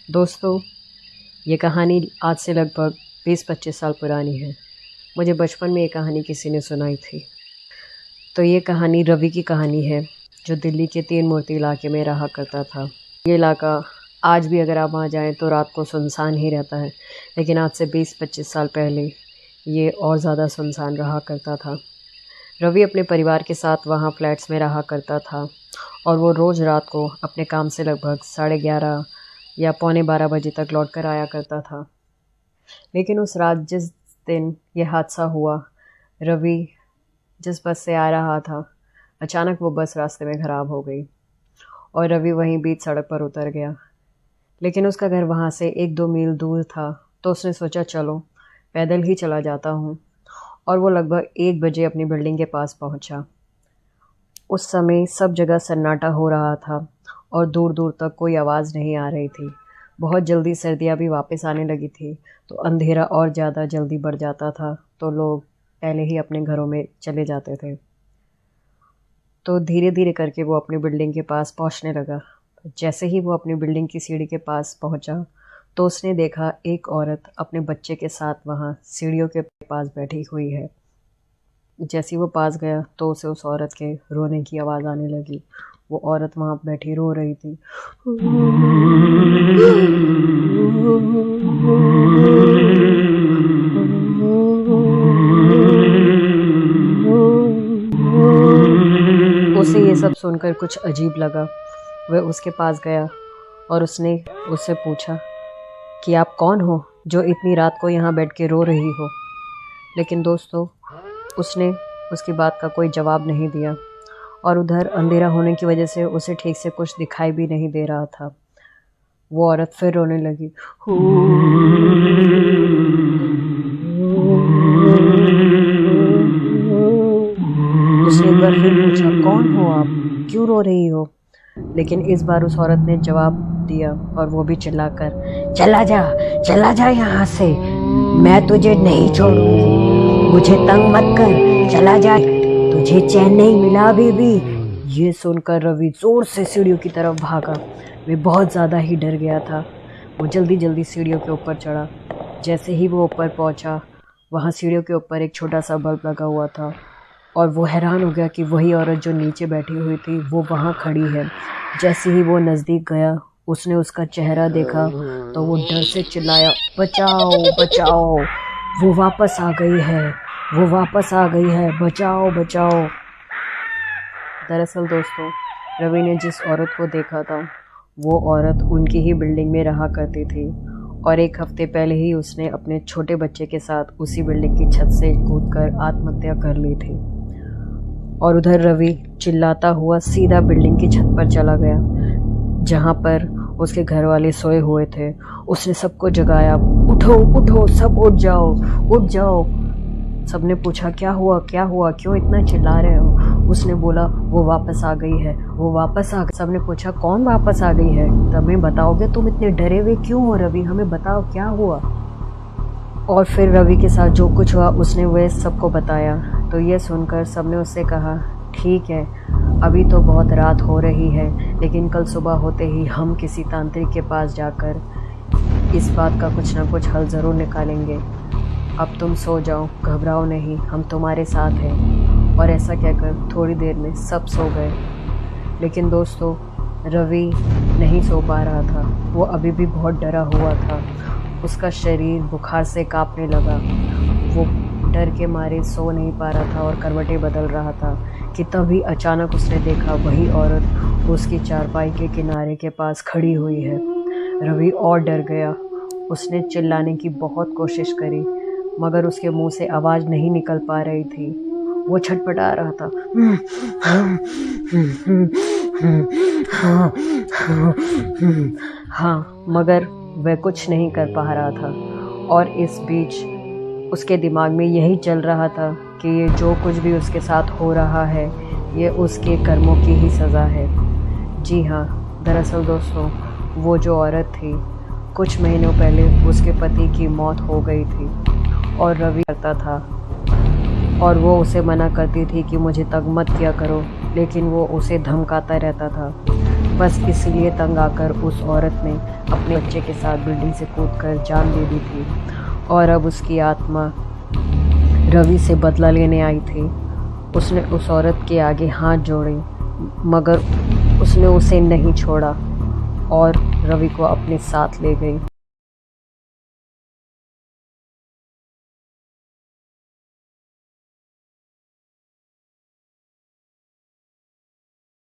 दोस्तों, ये कहानी आज से लगभग 20-25 साल पुरानी है। मुझे बचपन में ये कहानी किसी ने सुनाई थी। तो ये कहानी रवि की कहानी है, जो दिल्ली के तीन मूर्ति इलाके में रहा करता था। ये इलाका आज भी अगर आप वहाँ जाएँ तो रात को सुनसान ही रहता है, लेकिन आज से 20-25 साल पहले ये और ज़्यादा सुनसान रहा करता था। रवि अपने परिवार के साथ वहाँ फ्लैट्स में रहा करता था और वो रोज़ रात को अपने काम से लगभग 11:30 या 11:45 बजे तक लौट कर आया करता था। लेकिन उस रात जिस दिन ये हादसा हुआ, रवि जिस बस से आ रहा था, अचानक वो बस रास्ते में ख़राब हो गई और रवि वहीं बीच सड़क पर उतर गया। लेकिन उसका घर वहाँ से 1-2 मील दूर था, तो उसने सोचा चलो पैदल ही चला जाता हूँ, और वो लगभग 1 बजे अपनी बिल्डिंग के पास पहुँचा। उस समय सब जगह सन्नाटा हो रहा था और दूर दूर तक कोई आवाज़ नहीं आ रही थी। बहुत जल्दी सर्दियाँ भी वापस आने लगी थी, तो अंधेरा और ज़्यादा जल्दी बढ़ जाता था, तो लोग पहले ही अपने घरों में चले जाते थे। तो धीरे धीरे करके वो अपनी बिल्डिंग के पास पहुंचने लगा। जैसे ही वो अपनी बिल्डिंग की सीढ़ी के पास पहुंचा, तो उसने देखा एक औरत अपने बच्चे के साथ वहाँ सीढ़ियों के पास बैठी हुई है। जैसे ही वो पास गया तो उसे उस औरत के रोने की आवाज़ आने लगी। वो औरत वहाँ बैठी रो रही थी। उसे ये सब सुनकर कुछ अजीब लगा। वह उसके पास गया और उसने उससे पूछा कि आप कौन हो जो इतनी रात को यहाँ बैठ के रो रही हो। लेकिन दोस्तों, उसने उसकी बात का कोई जवाब नहीं दिया, और उधर अंधेरा होने की वजह से उसे ठीक से कुछ दिखाई भी नहीं दे रहा था। वो औरत फिर रोने लगी। उसने एक बार फिर पूछा, कौन हो आप, क्यों रो रही हो? लेकिन इस बार उस औरत ने जवाब दिया, और वो भी चिल्लाकर, चला जा यहाँ से, मैं तुझे नहीं छोड़ूंगी, मुझे तंग मत कर, चला जा, तुझे चैन नहीं मिला अभी भी। ये सुनकर रवि जोर से सीढ़ियों की तरफ भागा। वे बहुत ज़्यादा ही डर गया था। वो जल्दी जल्दी सीढ़ियों के ऊपर चढ़ा। जैसे ही वो ऊपर पहुंचा, वहाँ सीढ़ियों के ऊपर एक छोटा सा बल्ब लगा हुआ था, और वो हैरान हो गया कि वही औरत जो नीचे बैठी हुई थी वो वहाँ खड़ी है। जैसे ही वो नज़दीक गया, उसने उसका चेहरा देखा तो वो डर से चिल्लाया, बचाओ बचाओ, वो वापस आ गई है, बचाओ बचाओ। दरअसल दोस्तों, रवि ने जिस औरत को देखा था, वो औरत उनकी ही बिल्डिंग में रहा करती थी, और 1 हफ्ते पहले ही उसने अपने छोटे बच्चे के साथ उसी बिल्डिंग की छत से कूदकर आत्महत्या कर ली थी। और उधर रवि चिल्लाता हुआ सीधा बिल्डिंग की छत पर चला गया, जहाँ पर उसके घर वाले सोए हुए थे। उसने सबको जगाया, उठो उठो, सब उठ जाओ। सबने पूछा, क्या हुआ, क्यों इतना चिल्ला रहे हो? उसने बोला, वो वापस आ गई है। सबने पूछा, कौन वापस आ गई है? तभी बताओगे, तुम इतने डरे हुए क्यों हो रवि, हमें बताओ क्या हुआ। और फिर रवि के साथ जो कुछ हुआ उसने वह सबको बताया। तो ये सुनकर सबने उससे कहा, ठीक है, अभी तो बहुत रात हो रही है, लेकिन कल सुबह होते ही हम किसी तांत्रिक के पास जाकर इस बात का कुछ ना कुछ हल ज़रूर निकालेंगे। अब तुम सो जाओ, घबराओ नहीं, हम तुम्हारे साथ हैं। और ऐसा कहकर थोड़ी देर में सब सो गए। लेकिन दोस्तों, रवि नहीं सो पा रहा था। वो अभी भी बहुत डरा हुआ था। उसका शरीर बुखार से कांपने लगा। वो डर के मारे सो नहीं पा रहा था और करवटें बदल रहा था कि तभी अचानक उसने देखा वही औरत उसकी चारपाई के किनारे के पास खड़ी हुई है। रवि और डर गया। उसने चिल्लाने की बहुत कोशिश करी, मगर उसके मुंह से आवाज़ नहीं निकल पा रही थी। वो छटपटा रहा था, हाँ, मगर वह कुछ नहीं कर पा रहा था। और इस बीच उसके दिमाग में यही चल रहा था कि ये जो कुछ भी उसके साथ हो रहा है, ये उसके कर्मों की ही सज़ा है। जी हाँ, दरअसल दोस्तों, वो जो औरत थी, कुछ महीनों पहले उसके पति की मौत हो गई थी, और रवि करता था, और वो उसे मना करती थी कि मुझे तंग मत किया करो, लेकिन वो उसे धमकाता रहता था। बस इसलिए तंग आकर उस औरत ने अपने बच्चे के साथ बिल्डिंग से कूदकर जान दे दी थी और अब उसकी आत्मा रवि से बदला लेने आई थी। उसने उस औरत के आगे हाथ जोड़े मगर उसने उसे नहीं छोड़ा और रवि को अपने साथ ले गई।